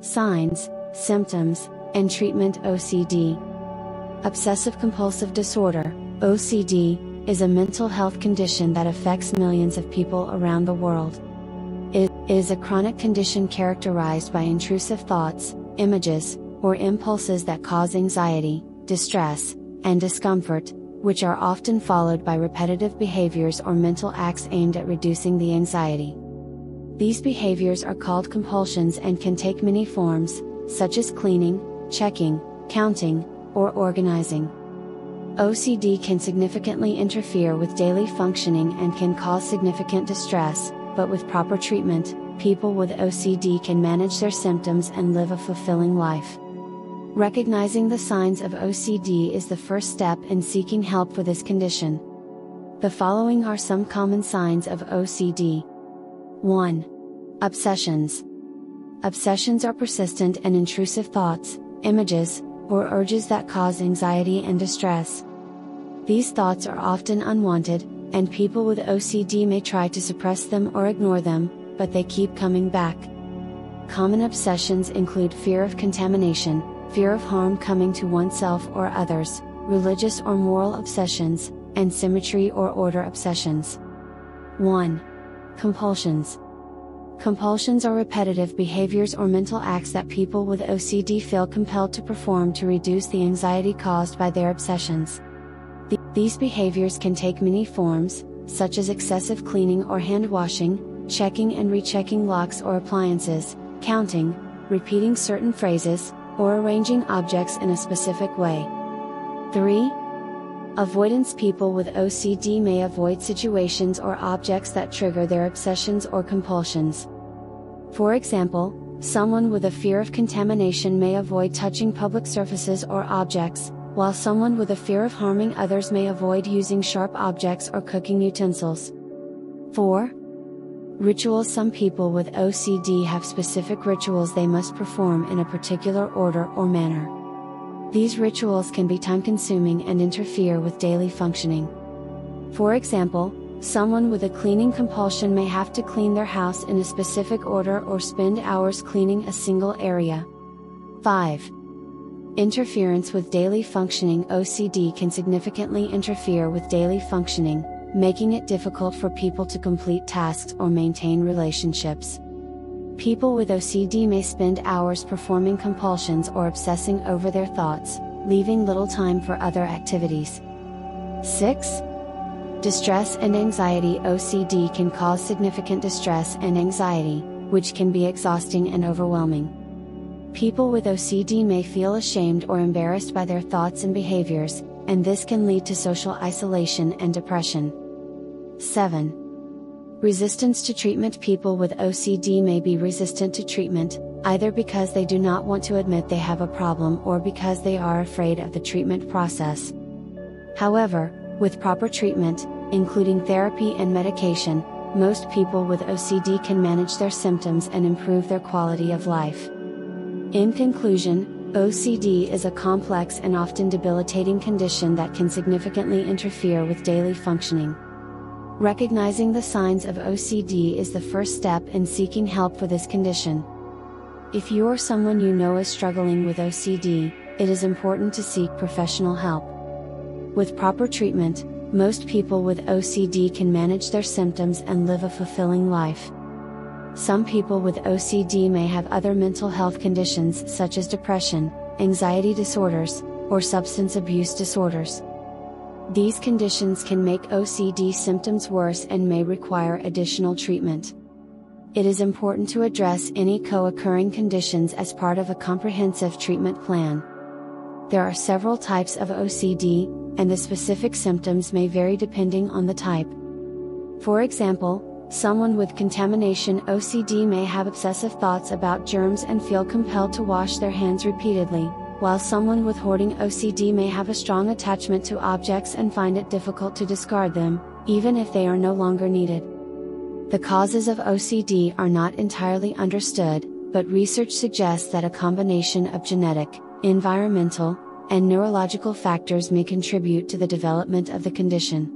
Signs, symptoms, and treatment. OCD. Obsessive-Compulsive Disorder, OCD, is a mental health condition that affects millions of people around the world. It is a chronic condition characterized by intrusive thoughts, images, or impulses that cause anxiety, distress, and discomfort, which are often followed by repetitive behaviors or mental acts aimed at reducing the anxiety. These behaviors are called compulsions and can take many forms, such as cleaning, checking, counting, or organizing. OCD can significantly interfere with daily functioning and can cause significant distress, but with proper treatment, people with OCD can manage their symptoms and live a fulfilling life. Recognizing the signs of OCD is the first step in seeking help for this condition. The following are some common signs of OCD. 1. Obsessions. Obsessions are persistent and intrusive thoughts, images, or urges that cause anxiety and distress. These thoughts are often unwanted, and people with OCD may try to suppress them or ignore them, but they keep coming back. Common obsessions include fear of contamination, fear of harm coming to oneself or others, religious or moral obsessions, and symmetry or order obsessions. 1. Compulsions. Compulsions are repetitive behaviors or mental acts that people with OCD feel compelled to perform to reduce the anxiety caused by their obsessions. These behaviors can take many forms, such as excessive cleaning or hand washing, checking and rechecking locks or appliances, counting, repeating certain phrases, or arranging objects in a specific way. 3. Avoidance. People with OCD may avoid situations or objects that trigger their obsessions or compulsions. For example, someone with a fear of contamination may avoid touching public surfaces or objects, while someone with a fear of harming others may avoid using sharp objects or cooking utensils. 4. Rituals. Some people with OCD have specific rituals they must perform in a particular order or manner. These rituals can be time-consuming and interfere with daily functioning. For example, someone with a cleaning compulsion may have to clean their house in a specific order or spend hours cleaning a single area. 5. Interference with daily functioning. OCD can significantly interfere with daily functioning, making it difficult for people to complete tasks or maintain relationships. People with OCD may spend hours performing compulsions or obsessing over their thoughts, leaving little time for other activities. 6. Distress and anxiety. OCD can cause significant distress and anxiety, which can be exhausting and overwhelming. People with OCD may feel ashamed or embarrassed by their thoughts and behaviors, and this can lead to social isolation and depression. 7. Resistance to treatment. People with OCD may be resistant to treatment, either because they do not want to admit they have a problem or because they are afraid of the treatment process. However, with proper treatment, including therapy and medication, most people with OCD can manage their symptoms and improve their quality of life. In conclusion, OCD is a complex and often debilitating condition that can significantly interfere with daily functioning. Recognizing the signs of OCD is the first step in seeking help for this condition. If you or someone you know is struggling with OCD, it is important to seek professional help. With proper treatment, most people with OCD can manage their symptoms and live a fulfilling life. Some people with OCD may have other mental health conditions such as depression, anxiety disorders, or substance abuse disorders. These conditions can make OCD symptoms worse and may require additional treatment. It is important to address any co-occurring conditions as part of a comprehensive treatment plan. There are several types of OCD, and the specific symptoms may vary depending on the type. For example, someone with contamination OCD may have obsessive thoughts about germs and feel compelled to wash their hands repeatedly, while someone with hoarding OCD may have a strong attachment to objects and find it difficult to discard them, even if they are no longer needed. The causes of OCD are not entirely understood, but research suggests that a combination of genetic, environmental, and neurological factors may contribute to the development of the condition.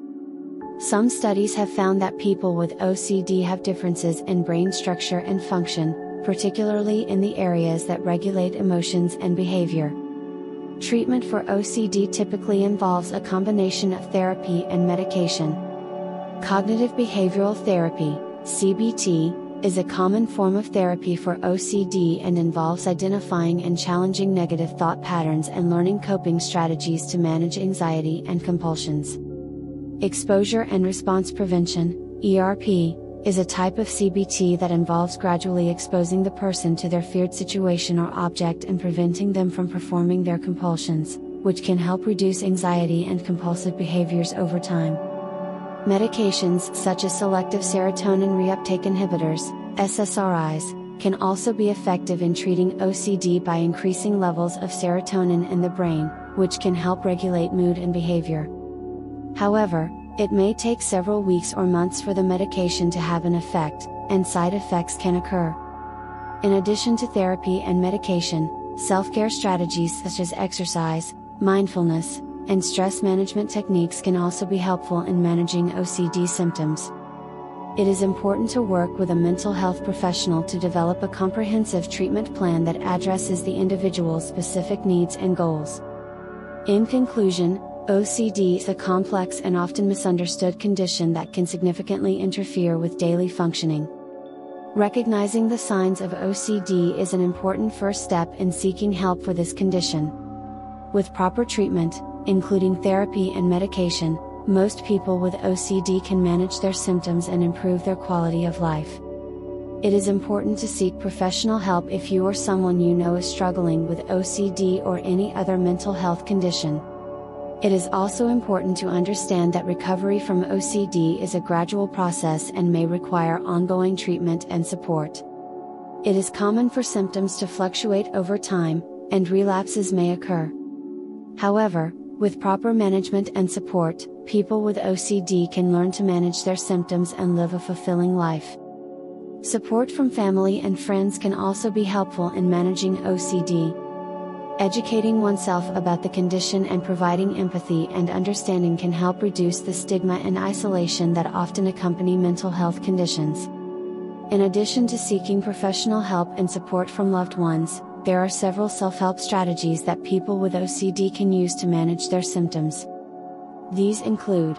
Some studies have found that people with OCD have differences in brain structure and function, particularly in the areas that regulate emotions and behavior. Treatment for OCD typically involves a combination of therapy and medication. Cognitive behavioral therapy, CBT, is a common form of therapy for OCD and involves identifying and challenging negative thought patterns and learning coping strategies to manage anxiety and compulsions. Exposure and response prevention, ERP, is a type of CBT that involves gradually exposing the person to their feared situation or object and preventing them from performing their compulsions, which can help reduce anxiety and compulsive behaviors over time. Medications such as selective serotonin reuptake inhibitors, SSRIs, can also be effective in treating OCD by increasing levels of serotonin in the brain, which can help regulate mood and behavior. However, it may take several weeks or months for the medication to have an effect, and side effects can occur. In addition to therapy and medication, self-care strategies such as exercise, mindfulness, and stress management techniques can also be helpful in managing OCD symptoms. It is important to work with a mental health professional to develop a comprehensive treatment plan that addresses the individual's specific needs and goals. In conclusion, OCD is a complex and often misunderstood condition that can significantly interfere with daily functioning. Recognizing the signs of OCD is an important first step in seeking help for this condition. With proper treatment, including therapy and medication, most people with OCD can manage their symptoms and improve their quality of life. It is important to seek professional help if you or someone you know is struggling with OCD or any other mental health condition. It is also important to understand that recovery from OCD is a gradual process and may require ongoing treatment and support. It is common for symptoms to fluctuate over time, and relapses may occur. However, with proper management and support, people with OCD can learn to manage their symptoms and live a fulfilling life. Support from family and friends can also be helpful in managing OCD. Educating oneself about the condition and providing empathy and understanding can help reduce the stigma and isolation that often accompany mental health conditions. In addition to seeking professional help and support from loved ones, there are several self-help strategies that people with OCD can use to manage their symptoms. These include: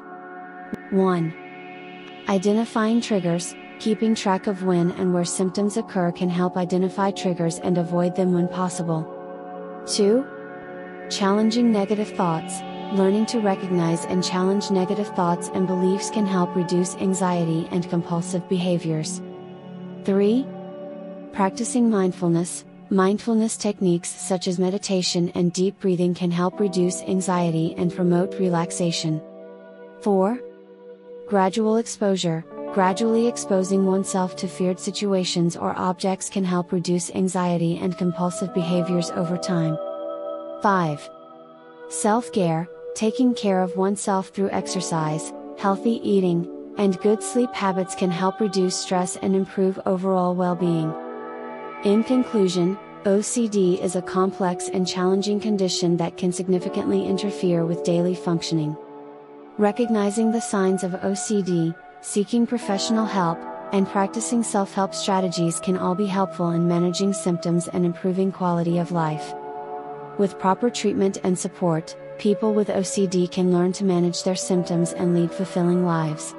1. Identifying triggers. Keeping track of when and where symptoms occur can help identify triggers and avoid them when possible. 2. Challenging negative thoughts. Learning to recognize and challenge negative thoughts and beliefs can help reduce anxiety and compulsive behaviors. 3. Practicing mindfulness. Mindfulness techniques such as meditation and deep breathing can help reduce anxiety and promote relaxation. 4. Gradual exposure. Gradually exposing oneself to feared situations or objects can help reduce anxiety and compulsive behaviors over time. 5. Self-care. Taking care of oneself through exercise, healthy eating, and good sleep habits can help reduce stress and improve overall well-being. In conclusion, OCD is a complex and challenging condition that can significantly interfere with daily functioning. Recognizing the signs of OCD, seeking professional help, and practicing self-help strategies can all be helpful in managing symptoms and improving quality of life. With proper treatment and support, people with OCD can learn to manage their symptoms and lead fulfilling lives.